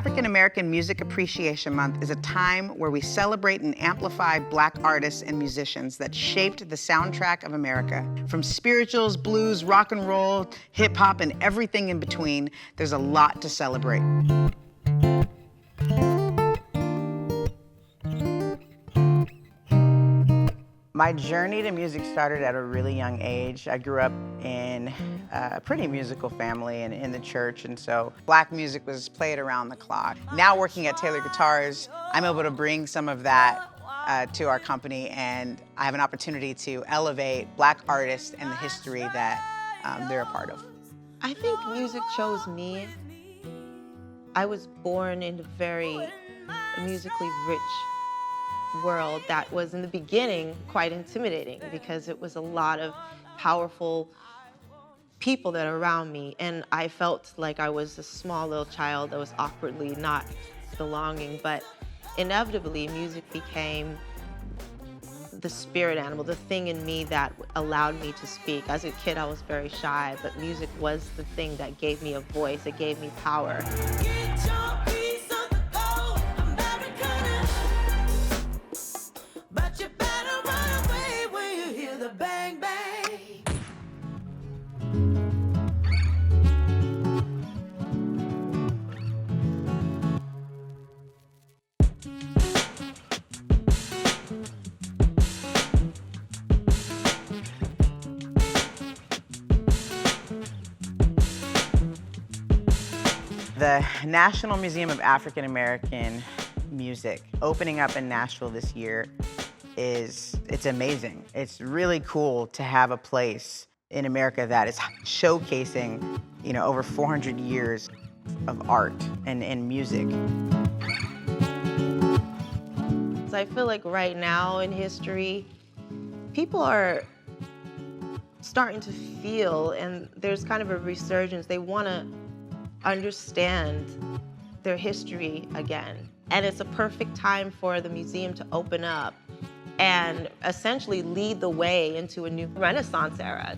African American Music Appreciation Month is a time where we celebrate and amplify Black artists and musicians that shaped the soundtrack of America. From spirituals, blues, rock and roll, hip hop, and everything in between, there's a lot to celebrate. My journey to music started at a really young age. I grew up in a pretty musical family and in the church, and so Black music was played around the clock. Now working at Taylor Guitars, I'm able to bring some of that to our company, and I have an opportunity to elevate Black artists and the history that they're a part of. I think music chose me. I was born in a very musically rich world that was in the beginning quite intimidating because it was a lot of powerful people that are around me, and I felt like I was a small little child that was awkwardly not belonging. But inevitably music became the spirit animal, the thing in me that allowed me to speak. As a kid I was very shy, but music was the thing that gave me a voice, it gave me power. The National Museum of African American Music opening up in Nashville this year it's amazing. It's really cool to have a place in America that is showcasing, over 400 years of art and music. So I feel like right now in history, people are starting to feel, and there's kind of a resurgence. They want to understand their history again. And it's a perfect time for the museum to open up and essentially lead the way into a new Renaissance era.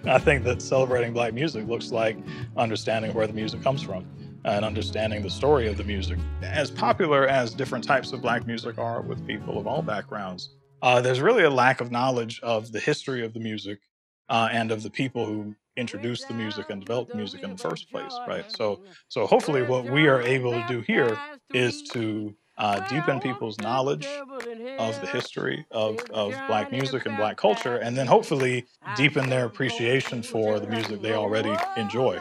I think that celebrating Black music looks like understanding where the music comes from and understanding the story of the music. As popular as different types of Black music are with people of all backgrounds, there's really a lack of knowledge of the history of the music and of the people who introduced the music and developed the music in the first place, right? So hopefully what we are able to do here is to deepen people's knowledge of the history of Black music and Black culture, and then hopefully deepen their appreciation for the music they already enjoy.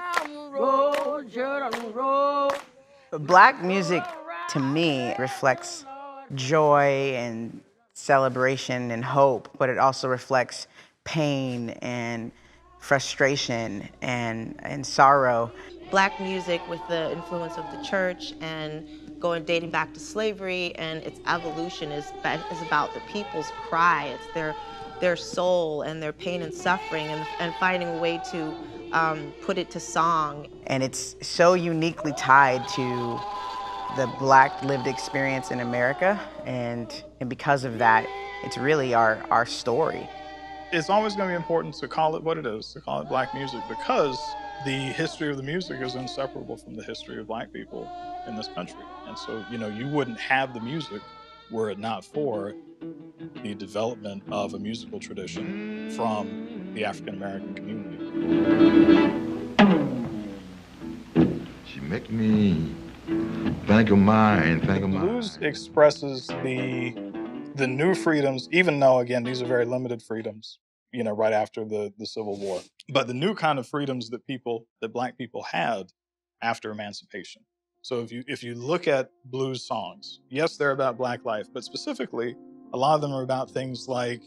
Black music, to me, reflects joy and celebration and hope, but it also reflects pain and frustration and sorrow. Black music with the influence of the church and dating back to slavery and its evolution is about the people's cry. It's their soul and their pain and suffering and finding a way to put it to song. And it's so uniquely tied to the Black lived experience in America, and because of that, it's really our story. It's always going to be important to call it what it is, to call it Black music, because the history of the music is inseparable from the history of Black people in this country. And so, you wouldn't have the music were it not for the development of a musical tradition from the African American community. She make me think of mine, Blues expresses the new freedoms, even though, again, these are very limited freedoms, right after the Civil War. But the new kind of freedoms that Black people had after emancipation. So if you look at blues songs, yes, they're about Black life, but specifically, a lot of them are about things like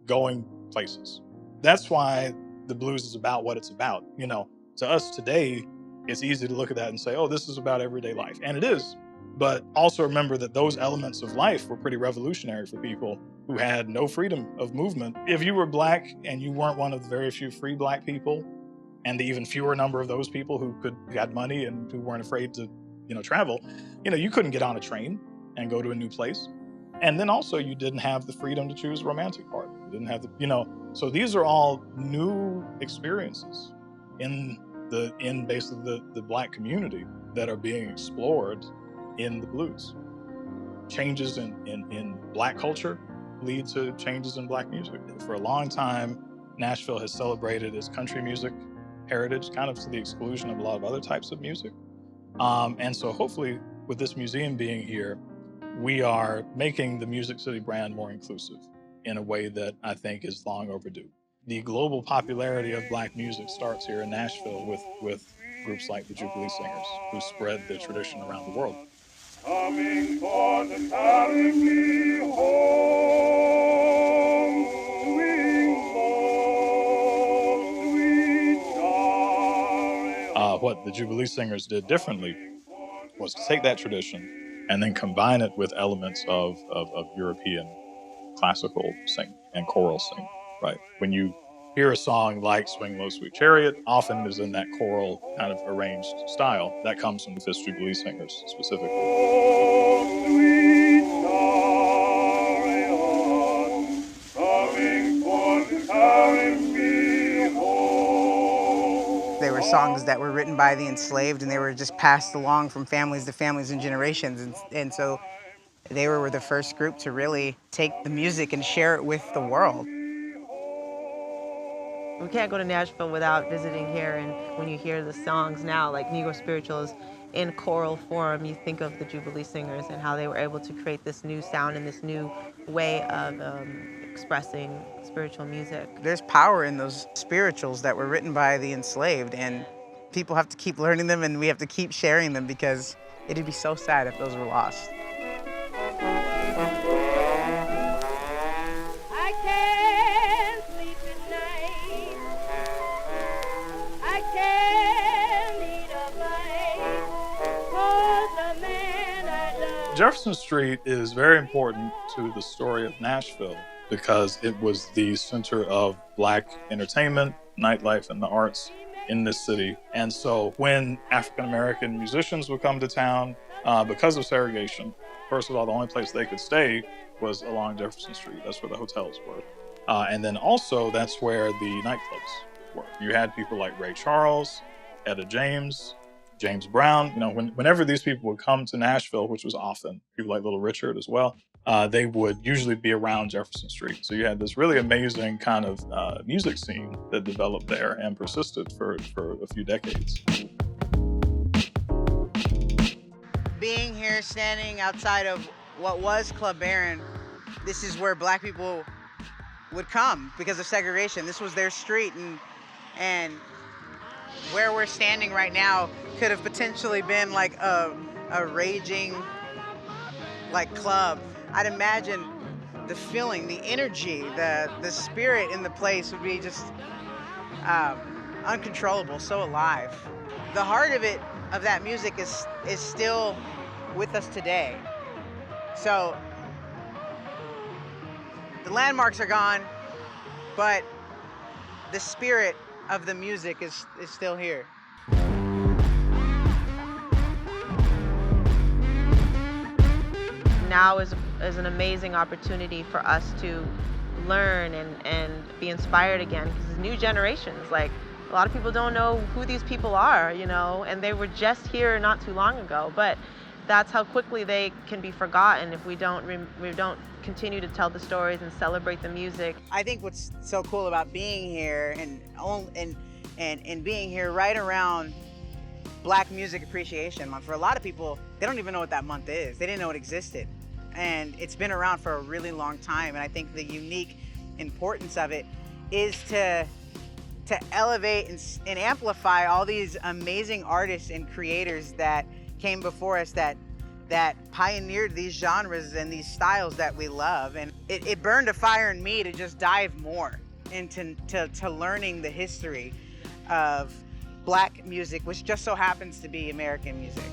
going places. That's why the blues is about what it's about. To us today, it's easy to look at that and say, oh, this is about everyday life. And it is. But also remember that those elements of life were pretty revolutionary for people who had no freedom of movement. If you were Black and you weren't one of the very few free Black people, and the even fewer number of those people who had money and who weren't afraid to, travel, you couldn't get on a train and go to a new place. And then also you didn't have the freedom to choose a romantic partner. You didn't have so these are all new experiences in basically the Black community. that are being explored in the blues. Changes in Black culture lead to changes in Black music. For a long time, Nashville has celebrated its country music heritage, kind of to the exclusion of a lot of other types of music. And so hopefully with this museum being here, we are making the Music City brand more inclusive in a way that I think is long overdue. The global popularity of Black music starts here in Nashville with groups like the Jubilee Singers, who spread the tradition around the world. Coming forth and carrying me home, sweet home, sweet child. What the Jubilee Singers did differently was to take that tradition and then combine it with elements of European classical singing and choral singing, right? When you hear a song like Swing Low, Sweet Chariot, often is in that choral kind of arranged style. That comes from the Fifth Jubilee Singers specifically. Oh, sweet chariot, coming forth and carrying me home. They were songs that were written by the enslaved, and they were just passed along from families to families and generations. And so they were the first group to really take the music and share it with the world. We can't go to Nashville without visiting here, and when you hear the songs now, like Negro Spirituals, in choral form, you think of the Jubilee Singers and how they were able to create this new sound and this new way of expressing spiritual music. There's power in those spirituals that were written by the enslaved, and people have to keep learning them, and we have to keep sharing them, because it'd be so sad if those were lost. I can't sleep at night. I can't eat a bite, 'cause the man I love. Jefferson Street is very important to the story of Nashville because it was the center of Black entertainment, nightlife, and the arts in this city. And so when African-American musicians would come to town, because of segregation, first of all, the only place they could stay was along Jefferson Street. That's where the hotels were. And then also that's where the nightclubs were. You had people like Ray Charles, Etta James, James Brown. You know, whenever these people would come to Nashville, which was often, people like Little Richard as well, they would usually be around Jefferson Street. So you had this really amazing kind of music scene that developed there and persisted for a few decades. Being here, standing outside of what was Club Barron, this is where Black people would come because of segregation. This was their street, and where we're standing right now could have potentially been like a raging like club. I'd imagine the feeling, the energy, the spirit in the place would be just uncontrollable, so alive. The heart of it, of that music is still with us today. So the landmarks are gone, but the spirit of the music is still here. Now is an amazing opportunity for us to learn and be inspired again, because new generations, like a lot of people don't know who these people are, you know, and they were just here not too long ago, but that's how quickly they can be forgotten if we don't continue to tell the stories and celebrate the music. I think what's so cool about being here and being here right around Black Music Appreciation Month, for a lot of people, they don't even know what that month is. They didn't know it existed. And it's been around for a really long time. And I think the unique importance of it is to elevate and amplify all these amazing artists and creators that came before us, that pioneered these genres and these styles that we love. And it burned a fire in me to just dive more into learning the history of Black music, which just so happens to be American music.